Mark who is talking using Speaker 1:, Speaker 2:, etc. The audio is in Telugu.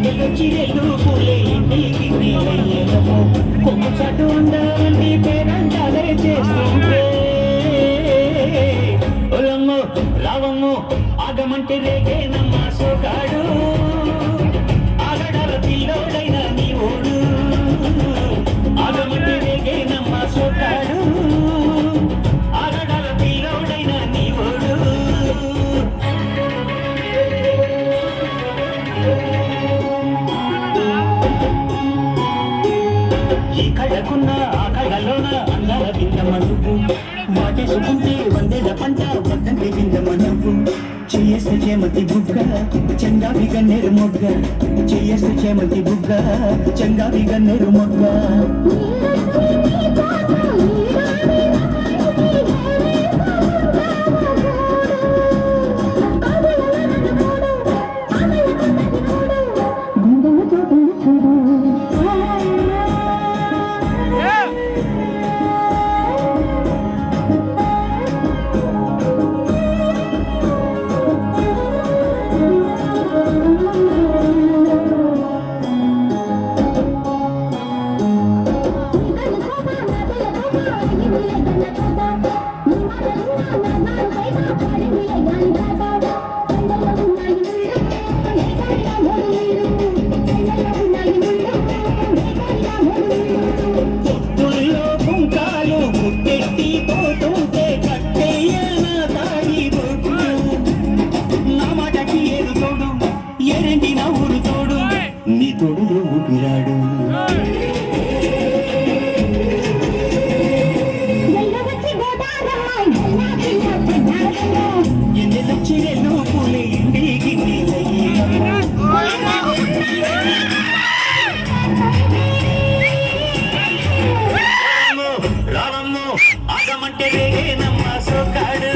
Speaker 1: ఎల్లొచ్చిరెల్లు పూలే ఇంటికి నీలయ్యేలము కొమ్ము చట్టు ఉండాలంటే పేరంటాలే చేస్తుంటే ఒలమ్ము రావమ్ము ఆగమంటే రేగేనమ్మా సోగాడు ఆగడాల పిల్లోడైన నీ ఓడు ఆగమంటే రేగేనమ్మా సోగాడు ఆగడాల పిల్లోడైన నీ ఓడు ఈ కళ్ళకున్న ఆ కళ్ళలోన అందాల బిందమ్మ నువ్వు వాటేసుకుంటే వందేల పంట వద్దంటే బిందమ్మ నువ్వు చేయేస్తే చేమతి బుగ్గ చెంగావి గన్నేరు మొగ్గ చేయేస్తే చేమతి బుగ్గ చెంగావి గన్నేరు మొగ్గ నీ తోడులో ఊపిరాడు ఎన్నెలొచ్చిరెల్లు పూలే ఇంటికి రావమ్ము ఆగమంటే రేగేనమ్మా సోకాడు